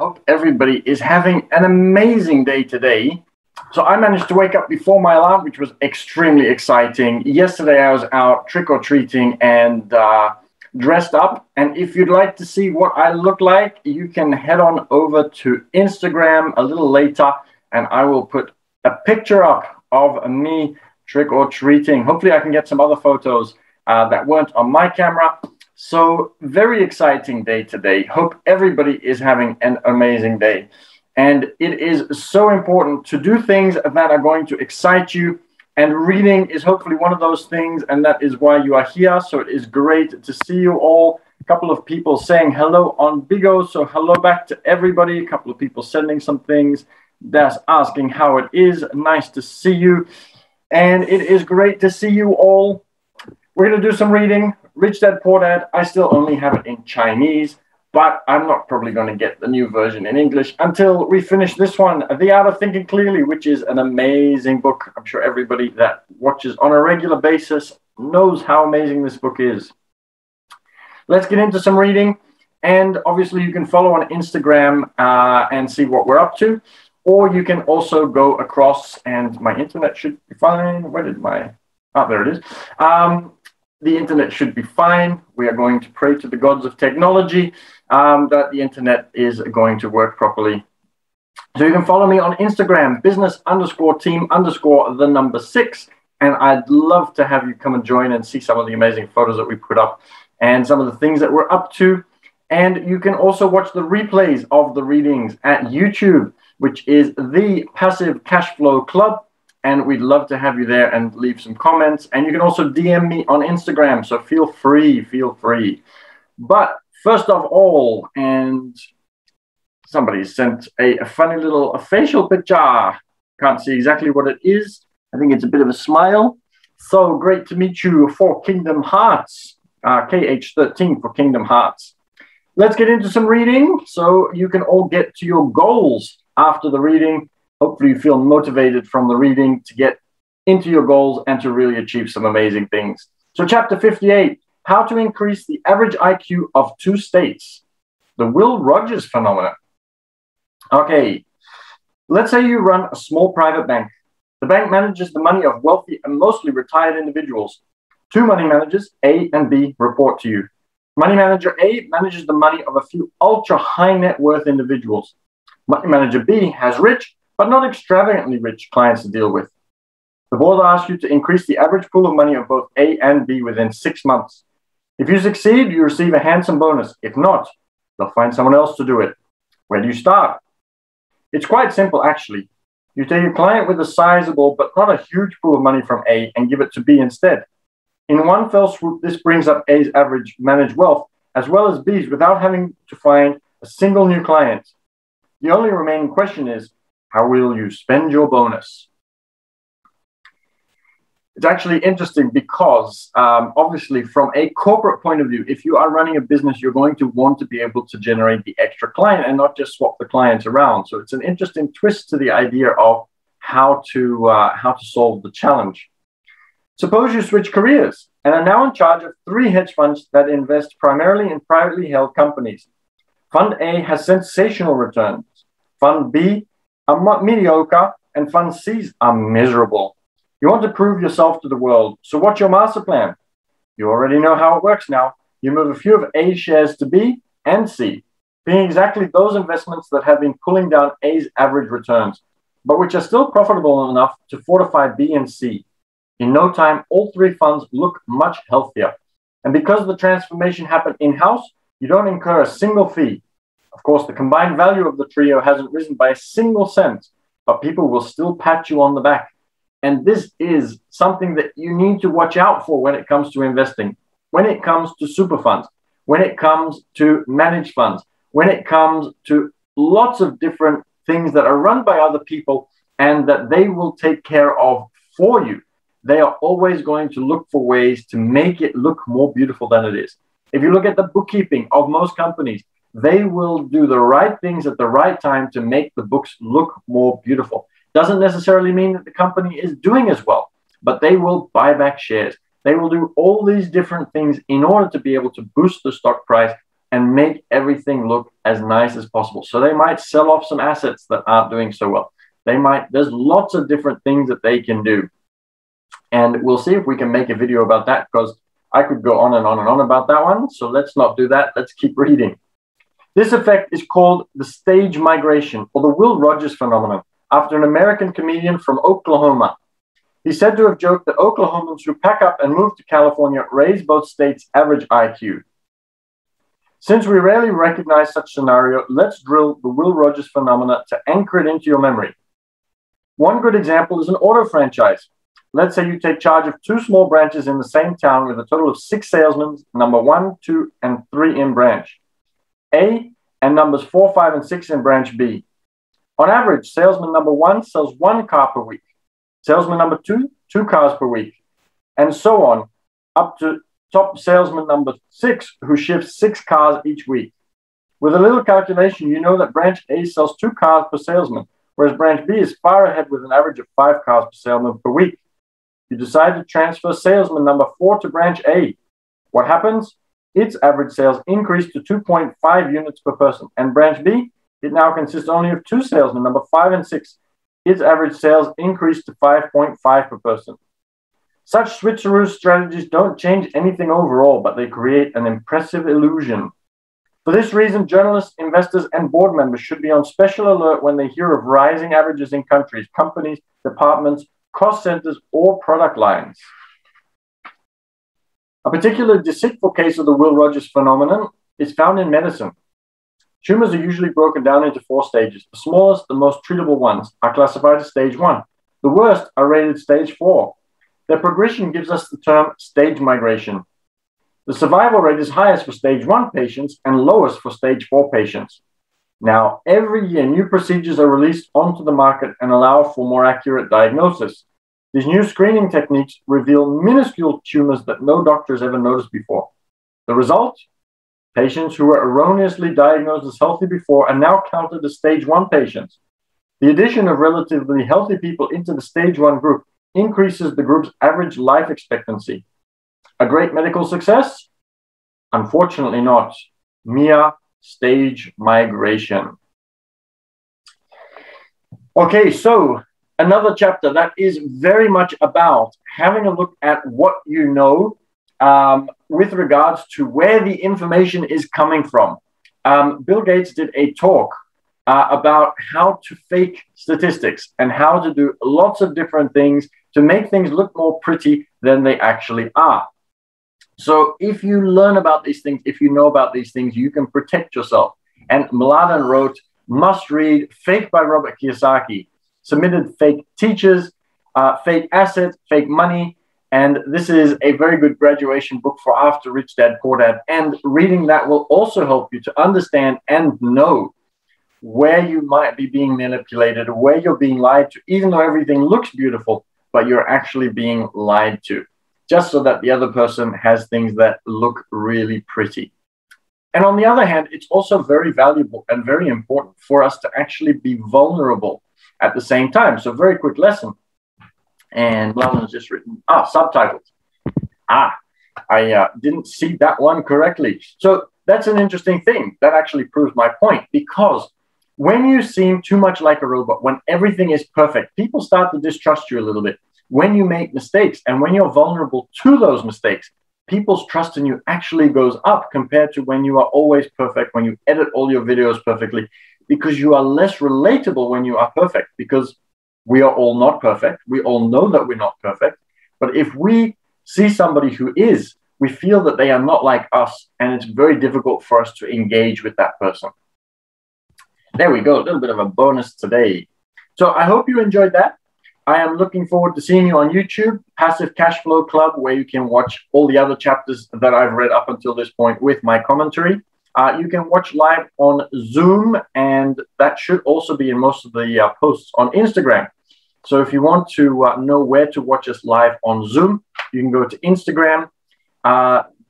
Hope everybody is having an amazing day today. So I managed to wake up before my alarm, which was extremely exciting. Yesterday I was out trick-or-treating and dressed up. And if you'd like to see what I look like, you can head on over to Instagram a little later, and I will put a picture up of me trick-or-treating. Hopefully I can get some other photos that weren't on my camera. So very exciting day today. Hope everybody is having an amazing day. And it is so important to do things that are going to excite you. And reading is hopefully one of those things. And that is why you are here. So it is great to see you all. A couple of people saying hello on Bigo. So hello back to everybody. A couple of people sending some things. That's asking how it is. Nice to see you. And it is great to see you all. We're going to do some reading. Rich Dad, Poor Dad. I still only have it in Chinese, but I'm not probably going to get the new version in English until we finish this one, The Art of Thinking Clearly, which is an amazing book. I'm sure everybody that watches on a regular basis knows how amazing this book is. Let's get into some reading. And obviously you can follow on Instagram and see what we're up to. Or you can also go across, and my internet should be fine. Where did my... Oh, there it is. The internet should be fine. We are going to pray to the gods of technology that the internet is going to work properly. So you can follow me on Instagram, business_team_6. And I'd love to have you come and join and see some of the amazing photos that we put up and some of the things that we're up to. And you can also watch the replays of the readings at YouTube, which is the Passive Cashflow Club. And we'd love to have you there and leave some comments. And you can also DM me on Instagram. So feel free, feel free. But first of all, and somebody sent a funny little facial picture. Can't see exactly what it is. I think it's a bit of a smile. So great to meet you for Kingdom Hearts. KH13 for Kingdom Hearts. Let's get into some reading so you can all get to your goals after the reading. Hopefully you feel motivated from the reading to get into your goals and to really achieve some amazing things. So chapter 58, how to increase the average IQ of 2 states. The Will Rogers phenomenon. Okay, let's say you run a small private bank. The bank manages the money of wealthy and mostly retired individuals. 2 money managers, A and B, report to you. Money manager A manages the money of a few ultra high net worth individuals. Money manager B has rich, but not extravagantly rich clients to deal with. The board asks you to increase the average pool of money of both A and B within 6 months. If you succeed, you receive a handsome bonus. If not, they'll find someone else to do it. Where do you start? It's quite simple, actually. You take a client with a sizable but not a huge pool of money from A and give it to B instead. In one fell swoop, this brings up A's average managed wealth as well as B's without having to find a single new client. The only remaining question is, how will you spend your bonus? It's actually interesting because obviously from a corporate point of view, if you are running a business, you're going to want to be able to generate the extra client and not just swap the clients around. So it's an interesting twist to the idea of how to solve the challenge. Suppose you switch careers and are now in charge of 3 hedge funds that invest primarily in privately held companies. Fund A has sensational returns. Fund B are mediocre, and Fund C's are miserable. You want to prove yourself to the world, so what's your master plan? You already know how it works now. You move a few of A's shares to B and C, being exactly those investments that have been pulling down A's average returns, but which are still profitable enough to fortify B and C. In no time, all 3 funds look much healthier. And because the transformation happened in-house, you don't incur a single fee. Of course, the combined value of the trio hasn't risen by a single cent, but people will still pat you on the back. And this is something that you need to watch out for when it comes to investing, when it comes to super funds, when it comes to managed funds, when it comes to lots of different things that are run by other people and that they will take care of for you. They are always going to look for ways to make it look more beautiful than it is. If you look at the bookkeeping of most companies, they will do the right things at the right time to make the books look more beautiful. Doesn't necessarily mean that the company is doing as well, but they will buy back shares. They will do all these different things in order to be able to boost the stock price and make everything look as nice as possible. So they might sell off some assets that aren't doing so well. There's lots of different things that they can do. And we'll see if we can make a video about that, because I could go on and on and on about that one. So let's not do that. Let's keep reading. This effect is called the stage migration, or the Will Rogers phenomenon, after an American comedian from Oklahoma. He's said to have joked that Oklahomans who pack up and move to California raise both states' average IQ. Since we rarely recognize such scenario, let's drill the Will Rogers phenomena to anchor it into your memory. One good example is an auto franchise. Let's say you take charge of 2 small branches in the same town with a total of 6 salesmen, number 1, 2, and 3 in branch A, and numbers 4, 5, and 6 in branch B. On average, salesman number 1 sells 1 car per week. Salesman number 2, 2 cars per week, and so on, up to top salesman number 6, who shifts 6 cars each week. With a little calculation, you know that branch A sells 2 cars per salesman, whereas branch B is far ahead with an average of 5 cars per salesman per week. You decide to transfer salesman number 4 to branch A. What happens? Its average sales increase to 2.5 units per person, and branch B, it now consists only of 2 salesmen, number 5 and 6. Its average sales increase to 5.5 per person. Such switcheroo strategies don't change anything overall, but they create an impressive illusion. For this reason, journalists, investors, and board members should be on special alert when they hear of rising averages in countries, companies, departments, cost centers, or product lines. A particularly deceitful case of the Will Rogers phenomenon is found in medicine. Tumors are usually broken down into 4 stages. The smallest, the most treatable ones, are classified as stage 1. The worst are rated stage 4. Their progression gives us the term stage migration. The survival rate is highest for stage 1 patients and lowest for stage 4 patients. Now, every year, new procedures are released onto the market and allow for more accurate diagnosis. These new screening techniques reveal minuscule tumors that no doctor has ever noticed before. The result? Patients who were erroneously diagnosed as healthy before are now counted as stage 1 patients. The addition of relatively healthy people into the stage 1 group increases the group's average life expectancy. A great medical success? Unfortunately not. Mere stage migration. Okay, so another chapter that is very much about having a look at what you know with regards to where the information is coming from. Bill Gates did a talk about how to fake statistics and how to do lots of different things to make things look more pretty than they actually are. So if you learn about these things, if you know about these things, you can protect yourself. And Mladen wrote, must read Fake by Robert Kiyosaki, submitted fake teachers, fake assets, fake money. And this is a very good graduation book for after Rich Dad, Poor Dad. And reading that will also help you to understand and know where you might be being manipulated, where you're being lied to, even though everything looks beautiful, but you're actually being lied to, just so that the other person has things that look really pretty. And on the other hand, it's also very valuable and very important for us to actually be vulnerable at the same time. So very quick lesson. And Bladen's just written, subtitles. I didn't see that one correctly. So that's an interesting thing. That actually proves my point, because when you seem too much like a robot, when everything is perfect, people start to distrust you a little bit. When you make mistakes and when you're vulnerable to those mistakes, people's trust in you actually goes up compared to when you are always perfect, when you edit all your videos perfectly, because you are less relatable when you are perfect, because we are all not perfect. We all know that we're not perfect. But if we see somebody who is, we feel that they are not like us, and it's very difficult for us to engage with that person. There we go, a little bit of a bonus today. So I hope you enjoyed that. I am looking forward to seeing you on YouTube, Passive Cashflow Club, where you can watch all the other chapters that I've read up until this point with my commentary. You can watch live on Zoom, and that should also be in most of the posts on Instagram. So if you want to know where to watch us live on Zoom, you can go to Instagram,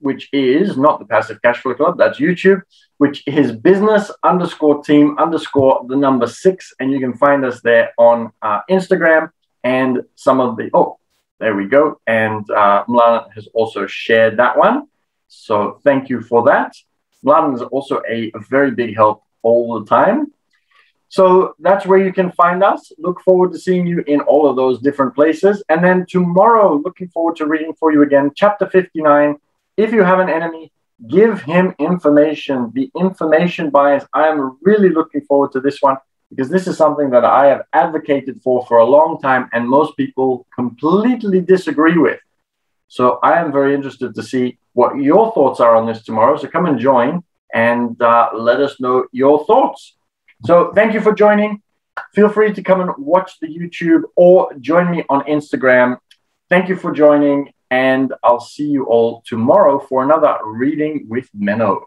which is not the Passive Cashflow Club, that's YouTube, which is business_team_6, and you can find us there on Instagram. And some of the, there we go. And Mladen has also shared that one. So thank you for that. Mladen is also a very big help all the time. So that's where you can find us. Look forward to seeing you in all of those different places. And then tomorrow, looking forward to reading for you again, chapter 59. If you have an enemy, give him information. The information bias. I am really looking forward to this one because this is something that I have advocated for a long time and most people completely disagree with. So I am very interested to see what your thoughts are on this tomorrow. So come and join and let us know your thoughts. So thank you for joining. Feel free to come and watch the YouTube or join me on Instagram. Thank you for joining, and I'll see you all tomorrow for another Reading with Menno.